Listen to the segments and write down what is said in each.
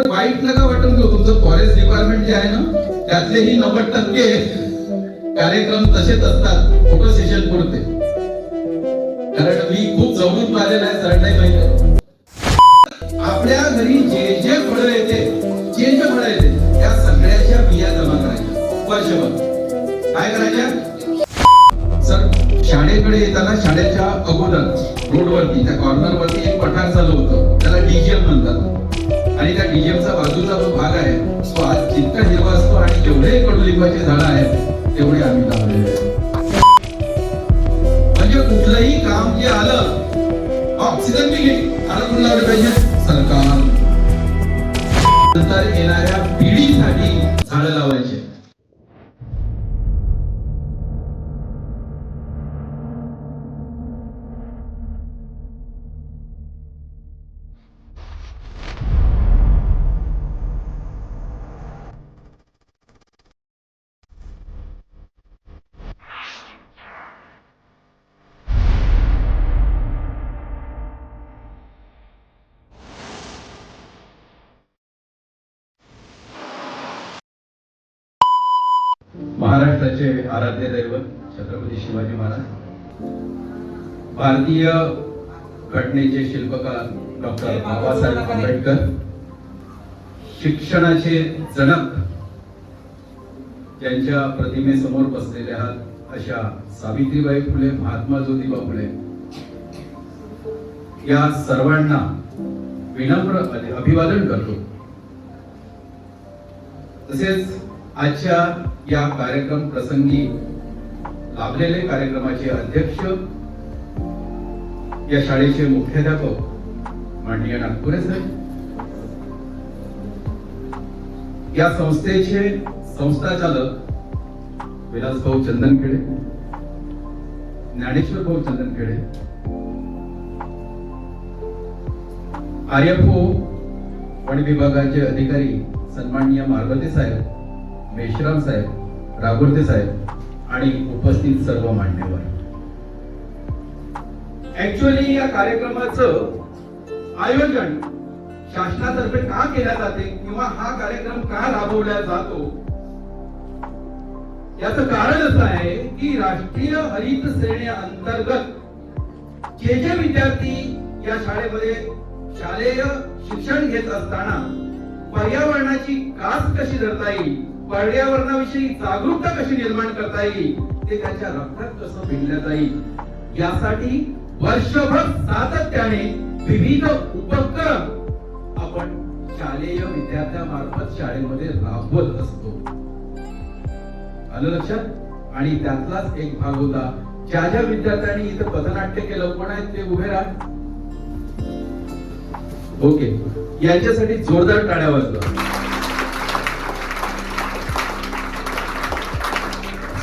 तर वाईट नका वाटून घेऊ. तुमचं फॉरेस्ट डिपार्टमेंट जे आहे ना त्यातलेही 90% कार्यक्रम तसेच असतात फोटो सेशन पुरते. कारण मी खूप जवळून पाहिलेलं आहे सर, नाही माहिती. आपल्या घरी जे जे फळं येते फळं येते त्या सगळ्याच्या बिया जमा करायच्या वर्षभर. काय करायच्या सर? शाळेकडे येताना शाळेच्या अगोदर रोडवरती त्या कॉर्नर वरती एक पठार चालू होतं, त्याला डीजीएम म्हणतात. आणि त्या डीजीएमचा बाजूचा जो भाग आहे तो आज जितका हिरवा असतो आणि जेवढे कडुलिंबाचे झाडं आहेत तेवढे आम्ही लावलेले आहेत. म्हणजे कुठलंही काम जे आलं, ऑक्सिजन बी झाडं लावले पाहिजे सरकार. नंतर येणाऱ्या पिढीसाठी झाडं लावायचे. महाराष्ट्राचे आराध्य दैवत छत्रपती शिवाजी महाराज, भारतीय घटनेचे शिल्पकार डॉक्टर बाबासाहेब आंबेडकर, शिक्षणाचे जनक ज्यांच्या प्रतिमेसमोर बसलेले आहात अशा सावित्रीबाई फुले, महात्मा ज्योतिबा फुले, या सर्वांना विनम्र अभिवादन करतो. तसेच आजच्या या कार्यक्रम प्रसंगी लाभलेले कार्यक्रमाचे अध्यक्ष, या शाळेचे मुख्याध्यापक माननीय नागपुरे साहेब, या संस्थेचे संस्थाचालक विलासभाऊ चंदनखेडे, ज्ञानेश्वर भाऊ चंदनखेडे, आर्यफो वन विभागाचे अधिकारी सन्माननीय मारबते साहेब, मेश्राम साहेब, रागुर्ते साहेब आणि उपस्थित सर्व मान्यवर. ऍक्च्युअली या कार्यक्रमाचं आयोजन शासनातर्फे का केल्या जाते किंवा हा कार्यक्रम का राबवला जातो याचं कारण असं आहे की राष्ट्रीय हरित श्रेणी अंतर्गत जे विद्यार्थी या शाळेमध्ये शालेय शिक्षण घेत असताना पर्यावरणाची कास कशी धरता येईल, पर्यावरणाविषयी जागरूकता कशी निर्माण करता येईल, ते त्यांच्या रक्तात कसं भिनलं जाईल, यासाठी वर्षभर सातत्याने विविध उपक्रम आपण शालेय विद्यार्थ्यांमार्फत शाळेमध्ये राबवत असतो. आलं लक्षात? आणि त्यातलाच एक भाग होता ज्या ज्या विद्यार्थ्यांनी इथं पथनाट्य केलं, कोण आहेत ते उभे राहा. ओके, यांच्यासाठी जोरदार टाळ्या वाजवा.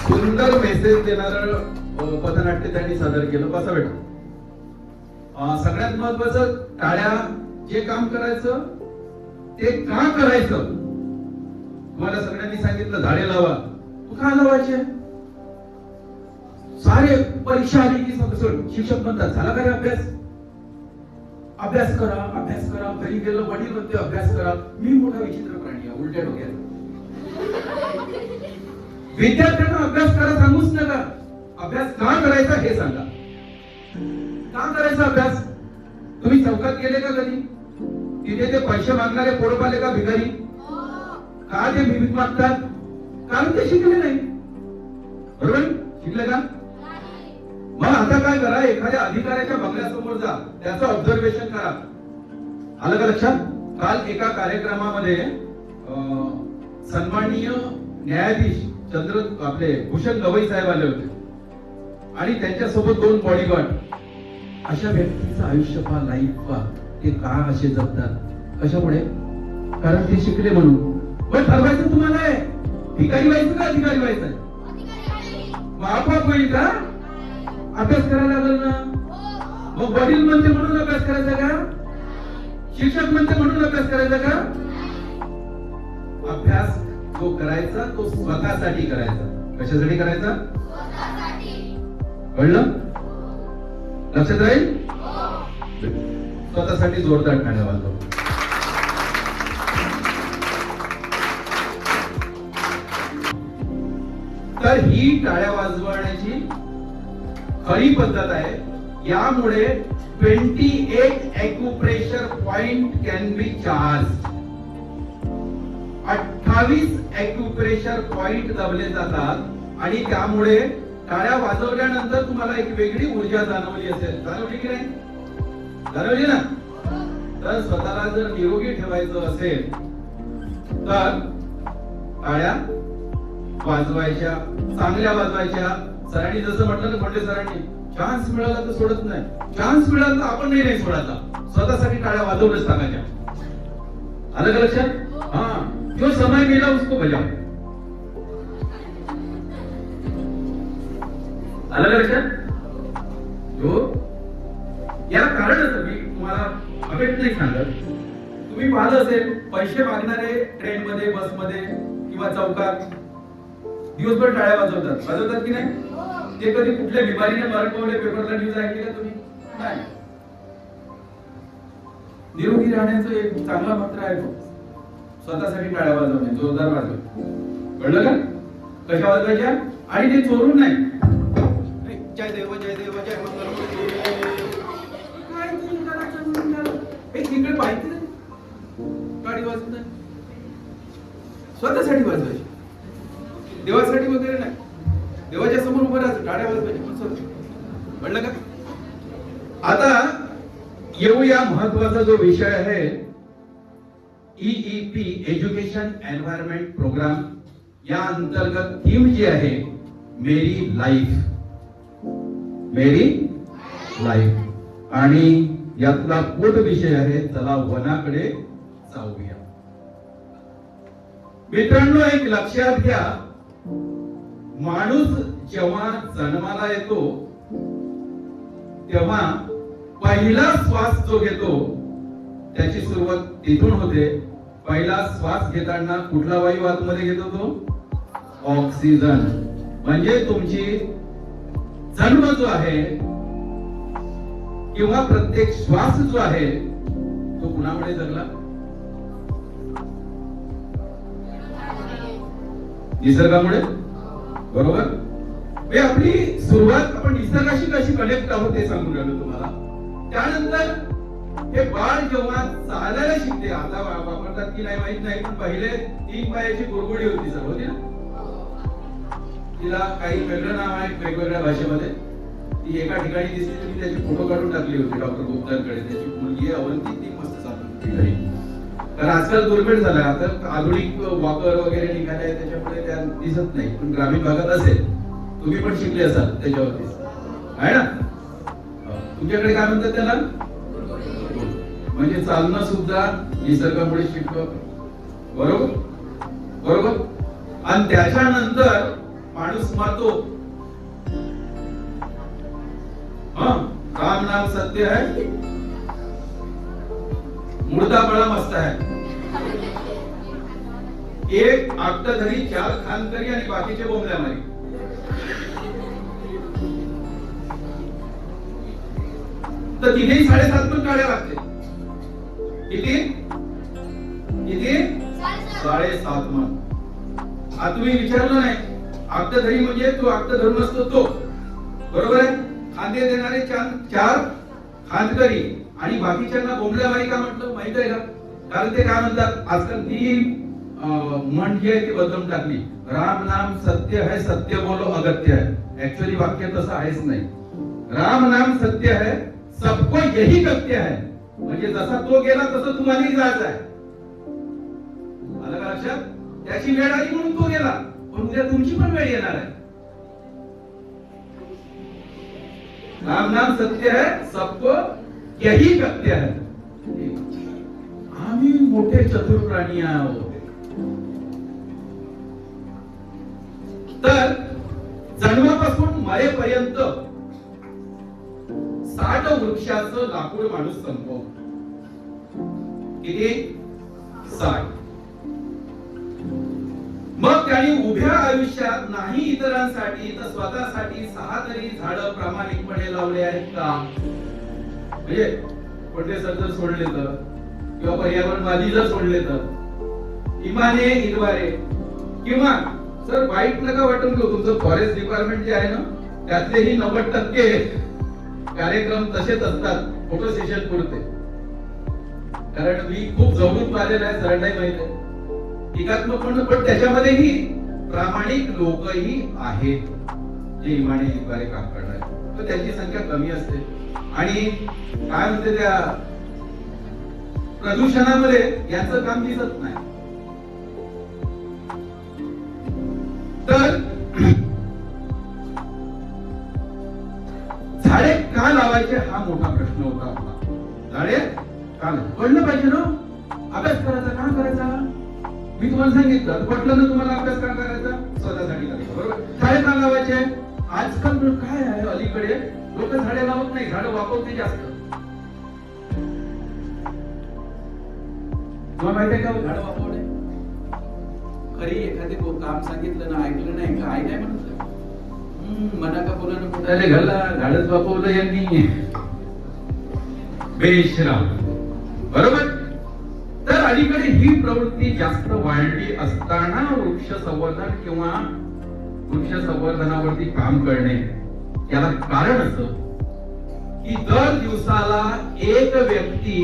सुंदर मेसेज देणारं पथनाट्य त्यांनी सादर केलं. बसा बेटा. सगळ्यात महत्वाचं, टाळ्या जे काम करायचं ते का करायचं. तुम्हाला सगळ्यांनी सांगितलं झाडे लावा, तू का लावायचे? सारे परीक्षा आली की शिक्षक म्हणतात झाला का रे अभ्यास? अभ्यास करा, अभ्यास करा. घरी गेलो वडील म्हणते अभ्यास करा. मी मोठा विचित्र प्राणी आहे, उलट्या डोक्यात. विद्यार्थ्यांना अभ्यास करा सांगूच नका, अभ्यास का करायचा हे सांगा. का करायचा अभ्यास? तुम्ही चौकात गेले का कधी? तिथे ते पैसे मागणारे पोरं आले का भिकारी? का ते भीक मागतात? कारण ते शिकले नाही. बरोबर? शिकले का? मग आता काय करा, एखाद्या अधिकाऱ्याच्या बंगल्यासमोर जा, त्याचं ऑब्झर्वेशन करा. आलं का लक्षात? काल एका कार्यक्रमामध्ये सन्माननीय न्यायाधीश आपले भूषण गवई साहेब आले होते आणि त्यांच्यासोबत 2 बॉडीगार्ड. अशा व्यक्तीचं आयुष्य पहा, लाईफ पहा, ते का असे जगतात. कशामुळे? कारण ते शिकले म्हणून. पण ठरवायचं तुम्हाला आहे, भिकारी व्हायचं का अधिकारी व्हायचं? आपोआप होईल का? अभ्यास करायला लागल ना. मग वडील म्हणते म्हणून अभ्यास करायचा का? शिक्षक म्हणते म्हणून अभ्यास करायचा का? अभ्यास जो करायचा तो स्वतःसाठी करायचा. कशासाठी करायचा? कळलं? लक्षात राहील? स्वतःसाठी जोरदार टाळ्या वाजवा. तर ही टाळ्या वाजवण्याची खरी पद्धत आहे. यामुळे 28 acupressure point can be charge. 28 acupressure point दाबले जातात आणि त्यामुळे टाळ्या वाजवल्यानंतर तुम्हाला एक वेगळी ऊर्जा जाणवली असेल. जाणवली की नाही? जाणवली ना? तर स्वतःला जर निरोगी ठेवायचं असेल तर टाळ्या वाजवायच्या, चांगल्या वाजवायच्या. सरांनी जसं म्हटलं ना, म्हणजे सरांनी चान्स मिळाला तर सोडत नाही, चान्स मिळाला तर आपण नाही सोडायचा, स्वतःसाठी टाळ्या वाजवूनच टाकायच्या. आलं का लक्षात? हा, जो समय मिला उसको बजाओ. आलं का लक्षात? जो याला कारण असं मी तुम्हाला अपेट नाही सांगत. तुम्ही पाहिलं असेल पैसे मागणारे ट्रेन मध्ये, बस मध्ये किंवा चौकात दिवसभर टाळ्या वाजवतात की नाही? ते कधी कुठल्या बिमारीने मरण पेपरला न्यूज ऐकली का तुम्ही? नाही. निरोगी राहण्याचं एक चांगला मंत्र आहे तो, स्वतःसाठी टाळ्या वाजवणे, जोरदार वाजवणे. कळलं का? कशा वाजवायच्या? आणि ते चोरून नाही. जय देव जय देव जय मंगल. काय एक इकडे पाहिजे गाडी वाजवत नाही, स्वतःसाठी वाजवायची, देवासाठी वगैरे नाही. देवाच्या समोर उभं राहायचं, टाळ्या वाजवायच्या. कळलं का? आता येऊया महत्वाचा जो विषय आहे, EEP एज्युकेशन एन्व्हायरमेंट प्रोग्राम. या अंतर्गत थीम जी आहे मेरी लाईफ, मेरी लाईफ. आणि यातला पोट विषय आहे चला वनाकडे जाऊया. मित्रांनो, एक लक्षात घ्या, माणूस जेव्हा जन्माला येतो तेव्हा पहिला श्वास जो घेतो त्याची सुरुवात तिथून होते. पहिला श्वास घेताना कुठला वायू आतमध्ये घेतो? तो ऑक्सिजन. म्हणजे तुमची जन्म जो आहे किंवा प्रत्येक श्वास जो आहे तो कुणामुळे जगला? निसर्गामुळे. बरोबर? हे आपली सुरुवात आपण निसर्गाशी कशी कनेक्ट आहोत ते सांगून राहिलो तुम्हाला. त्यानंतर हे बाळ जेव्हा चालायला शिकते, आता वापरतात की नाही माहित नाही, पण पहिले 3 पायाची गुरगुडी होती सर, होती ना? तिला काही वेगळं नाव आहे वेगवेगळ्या भाषेमध्ये. ती एका ठिकाणी दिसली, तुम्ही त्याची फोटो काढून टाकली होती डॉक्टर गुप्तांकडे. त्याची मुलगी अवंती, ती मस्त चालत घरी. कारण आजकाल दुर्मिळ झालाय, आता आधुनिक वापर वगैरे निघाले, त्याच्यामुळे त्या दिसत नाही. पण ग्रामीण भागात असेल, तुम्ही पण शिकले असाल त्याच्यावरती, आहे ना? तुमच्याकडे काय म्हणतात त्याला? म्हणजे चालणं सुद्धा निसर्गामुळे शिकतो. बरोबर? बरोबर. आणि त्याच्यानंतर माणूस मरतो. राम नाम सत्य है, मुर्दा बड़ा मस्त है. एक आकटाधरी, 4 खानकरी आणि बाकीचे बोंबल्या मारी. तर तिथेही 7.5 पण काढ्या लागते. किती? किती? 7.5 मन. आता तुम्ही विचारलं नाही, आकटाधरी म्हणजे तो आकट धरून असतो तो, बरोबर आहे? खांदे देणारे 4 खांदकरी आणि बाकीच्यांना बोंबल्या मारी का म्हटलं माहित आहे का? कारण ते काय म्हणतात, आजकाल ती म्हण जी आहे ती बदलून टाकली. राम नाम सत्य है, सत्य बोलो अगत्य है. ऍक्च्युअली वाक्य तसं आहेच नाही. राम नाम सत्य है, सबको यही सत्य है. म्हणजे जसा तो गेला तसं तुम्हालाही जायचं आहे. आलं का लक्षात? त्याची वेळ आली म्हणून तो गेला, पण उद्या तुमची पण वेळ येणार आहे. राम नाम सत्य है, सबको यही सत्य है. आम्ही मोठे चतुर प्राणी आहोत. तर जन्मापासून मरेपर्यंत 60 वृक्षाचं लाकूड माणूस संपवतो. किती? 60. मग त्यांनी उभ्या आयुष्यात नाही इतरांसाठी तर स्वतःसाठी 6 तरी झाडं प्रामाणिकपणे लावले आहेत का? म्हणजे कोणते सर जर सोडले तर किंवा पर्यावरणवादी जर सोडले तर, इमाने इतवारे किंवा तर वाईट नका वाटून घेऊ. तुमचं फॉरेस्ट डिपार्टमेंट जे आहे ना त्यातलेही 90% कार्यक्रम तसेच असतात फोटो सेशन पुरते. कारण मी खूप जवळून पाहिलेलं आहे, सरळाई माहिती आहे. टीकात्मक पण त्याच्यामध्येही प्रामाणिक लोकही आहेत जे इमानदारीद्वारे काम करणार, तर त्यांची संख्या कमी असते. आणि काय म्हणते त्या प्रदूषणामध्ये यांचं काम दिसत नाही. तर झाडे का लावायचे हा मोठा प्रश्न होता आपला. झाडे का कळलं पाहिजे ना, अभ्यास करायचा का करायचा. मी तुम्हाला सांगितलं पटलं ना तुम्हाला, अभ्यास का करायचा, स्वतःसाठी करायचा. बरोबर. झाडे का लावायचे. आजकाल काय आहे, अलीकडे लोक झाडे लावत नाही, झाडं वापरते जास्त. तुम्हाला माहिती आहे का झाडं वापरणे खरी एखादे काम सांगितलं ना, ऐकलं नाही, काय नाही म्हणत मना का बोला ना कुठाले घाला, झाडच वापरलं यांनी बेशराम. बरोबर. तर अलीकडे ही प्रवृत्ती जास्त वाढली असताना वृक्ष संवर्धन किंवा वृक्ष संवर्धनावरती काम करणे याला कारण असं की दर दिवसाला एक व्यक्ती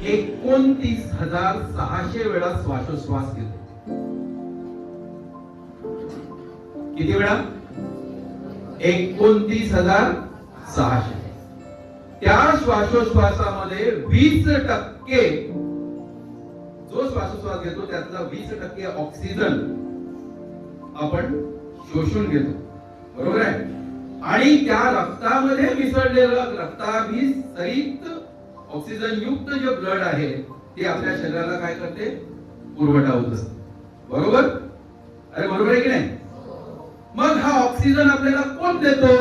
29,600 वेळा श्वासोश्वास घेतो. किती वेळा. 29,600. त्या श्वासोश्वासामध्ये 20% जो श्वासोश्वास घेतो त्यातला 20% ऑक्सिजन आपण शोषून घेतो. बरोबर आहे. आणि त्या रक्तामध्ये मिसळलेलं रक्ताभिसरित ऑक्सिजन युक्त जे ब्लड आहे ते आपल्या शरीराला काय करते, पुरवठा होत असते. बरोबर. अरे बरोबर आहे की नाही. मग हा ऑक्सिजन आपल्याला कोण देतो.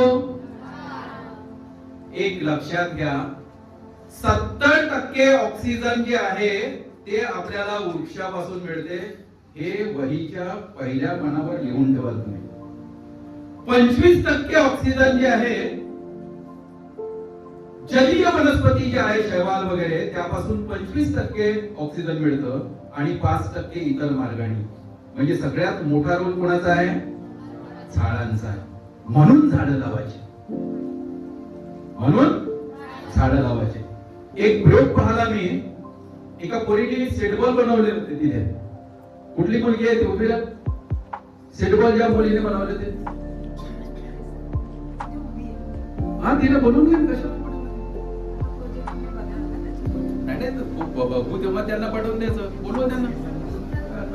एक लक्षात घ्या, 70% ऑक्सिजन जे आहे ते आपल्याला वृक्षापासून मिळते. हे वहीच्या पहिल्या पानावर लिहून ठेवा तुम्ही. 25% ऑक्सिजन जे आहे जलीय वनस्पती जे आहे, शैवाल वगैरे, त्यापासून 25% ऑक्सिजन मिळतं आणि 5% इतर मार्गाने. म्हणजे सगळ्यात मोठा रोल कोणाचा आहे, झाडांचा आहे. म्हणून झाडं लावायची. म्हणून झाडं लावायचे. एक प्रयोग पाहिला मी, एका पोरीने सेटबॉल बनवले होते. तिथे कुठली मुलगी आहे ती उभी राहा. सेटबॉल ज्या मुलीने बनवले ते, हा तिला बोलून घ्या. कशाला बघू तेव्हा त्यांना पाठवून द्यायचं, बोलवा त्यांना.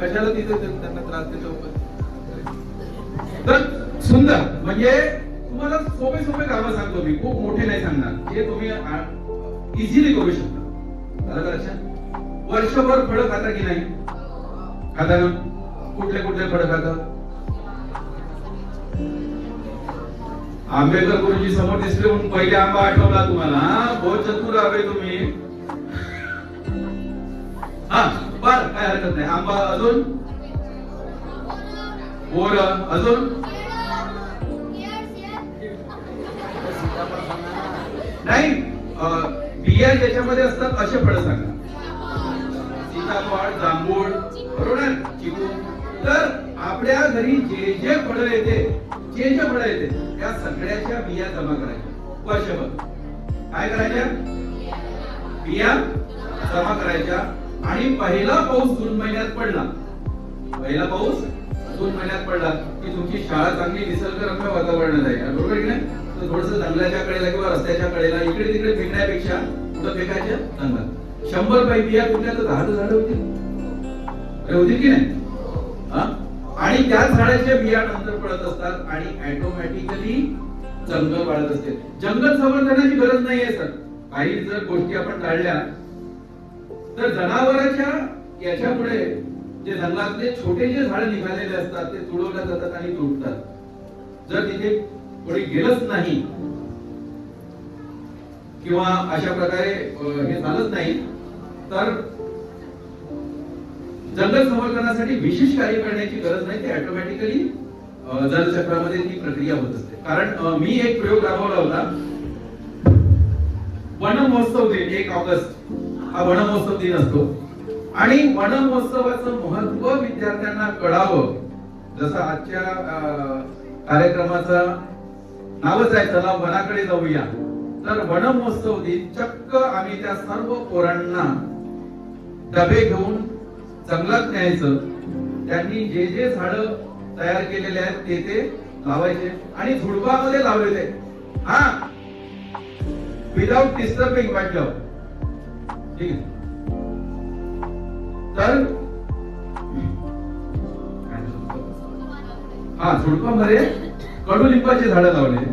कशाला तिथे त्यांना त्रास देतो. तर सुंदर म्हणजे तुम्हाला सोपे सोपे कामं सांगतो मी, खूप मोठे नाही सांगणार, जे तुम्ही इझिली करू शकता. आलं लक्षात. वर्षभर फळं खाता की नाही. खाता ना. कुठले कुठले फळं खाता. आंबेडकर गुरुजी समोर दिसले म्हणून पहिले आंबा आठवला तुम्हाला. बहुत चतुर आहे तुम्ही. हा बर, काय हरकत नाही. आंबा, अजून बोर, अजून नाही. बिया ज्याच्यामध्ये असतात असे फळं सांगा. सीताफळ, जांभूळ, बरोबर, चिकू. तर आपल्या घरी जे जे फळं येते, जे जे फळं येते त्या सगळ्याच्या बिया जमा करायच्या. वर्षभर काय करायच्या, बिया जमा करायच्या. आणि पहिला पाऊस जून महिन्यात पडला, पहिला पाऊस जून महिन्यात पडला की तुमची शाळा चांगली निसर्गरम्य वातावरणात आहे. बरोबर की नाही. तर थोडस जंगलाच्या कडेला किंवा रस्त्याच्या कडेला इकडे तिकडे फेकण्यापेक्षा कुठं फेकायच्या, जंगलात. 100 बिया तुमच्या तर 10 झाडं होतील. होतील की नाही. आणि त्या झाडाच्या बिया नंतर पडत असतात आणि ऑटोमॅटिकली जंगल वाढत असते. जंगल संवर्धनाची गरज नाहीये सर. काही जर गोष्टी आपण टाळल्या तर जनावरांच्या याच्यामुळे जे जंगलातले छोटे जे झाड निघालेले असतात ते तुडवल्या जातात आणि तुटतात. जर तिथे कोणी गेलंच नाही किंवा अशा प्रकारे हे झालंच नाही तर जंगल संवर्धनासाठी विशेष कार्य करण्याची गरज नाही. ते ऑटोमॅटिकली जलचक्रामध्ये ती प्रक्रिया होत असते. कारण मी एक प्रयोग राबवला होता. वन महोत्सव दिन 1 ऑगस्ट हा वन महोत्सव दिन असतो आणि वन महोत्सवाचं महत्व विद्यार्थ्यांना कळावं जसं आजच्या कार्यक्रमाचं नावच आहे चला वनाकडे जाऊया, तर वन महोत्सव दिन चक्क आम्ही त्या सर्व पोरांना डबे घेऊन जंगलात न्यायचं. त्यांनी जे जे झाड तयार केलेले आहेत ते लावायचे आणि झुडपामध्ये लावलेले, हा विदाउट डिस्टर्बिंग वाटलं. ठीक आहे. तर हा झुडपामध्ये कडुलिंबाची झाडं लावले,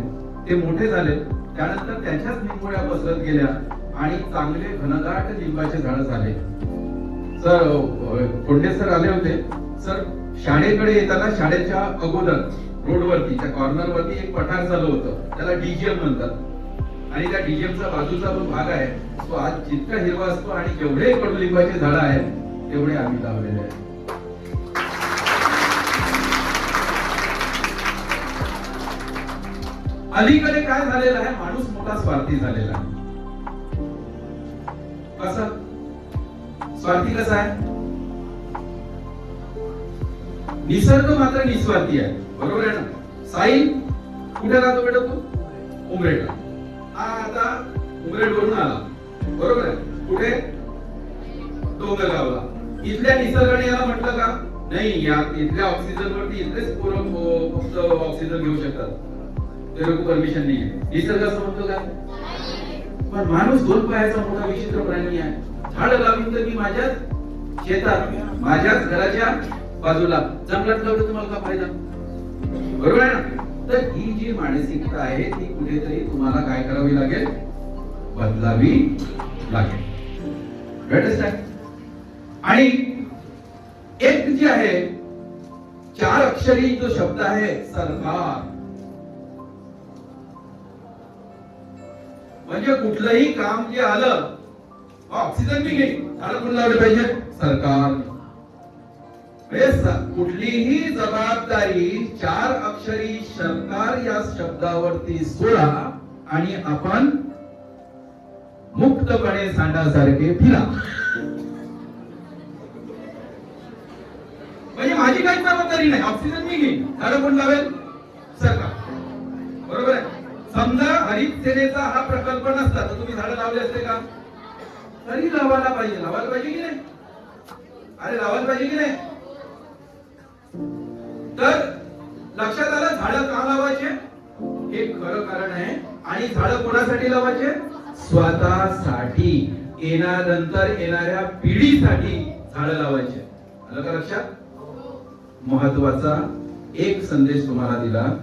ते मोठे झाले. त्यानंतर त्याच्याच निंबोळ्या पसरत गेल्या आणि चांगले घनदाट लिंबाचे झाड झाले. सर कोंडे सर आले होते. सर शाळेकडे येताना शाळेच्या अगोदर रोडवरती त्या कॉर्नर वरती एक पठार झालं होतं, त्याला डीजीएम म्हणतात. आणि त्या डीजीएमचा बाजूचा जो भाग आहे तो आज जितका हिरवा असतो आणि जेवढे कडुलिंबाचे झाडं आहेत तेवढे आम्ही लावलेले आहेत. अलीकडे काय झालेलं आहे, माणूस मोठा स्वार्थी झालेला आहे. कसा स्वार्थी कसा आहे? निसर्ग मात्र निस्वार्थी आहे, बरोबर आहे ना? साई कुठे राहतो बेटा तू? उमरेडला. हा आता उमरेड वरून आला, बरोबर आहे. कुठे? डोंगरगावला. इथल्या निसर्गाने याला म्हटलं का नाही या इथल्या ऑक्सिजन वरती इथलेच पोरं फक्त ऑक्सिजन घेऊ शकतात, ते लोक परमिशन नाही आहे. निसर्ग असं म्हणतो का? पण माणूस दोन पायाचा मोठा विचित्र प्राणी आहे. झाड लावीन तर मी माझ्याच शेतात माझ्याच घराच्या बाजूला, जंगलात लावलं तुम्हाला का फायदा? बरोबर आहे ना? तर ही जी मानसिकता आहे ती कुठेतरी तुम्हाला काय करावी लागेल, बदलावी लागेल. आणि एक जी आहे 4 अक्षरी जो शब्द आहे सरकार, म्हणजे कुठलंही काम जे आलं, ऑक्सिजन बी घेईल झाड कोण लावले पाहिजे? सरकार. कुठलीही जबाबदारी 4 अक्षरी सरकार या शब्दावरती सोडा आणि आपण मुक्तपणे सांडासारखे फिरा. म्हणजे माझी काही जबाबदारी नाही, ऑक्सिजन मी घेईन, झाड कोण लावेल? सरकार. बरोबर आहे. समजा हरित सेनेचा हा प्रकल्प नसता तर तुम्ही झाडं लावले असते का? तरी लावायला पाहिजे. लावायला पाहिजे की नाही? अरे लावायला पाहिजे की नाही? तर लक्षात आलं झाडं का लावायचे? हे खरं कारण आहे. आणि झाडं कोणासाठी लावायचे? स्वतःसाठी, नंतर येणाऱ्या पिढीसाठी झाडं लावायचे. आलं का लक्षात? महत्वाचा एक संदेश तुम्हाला दिला.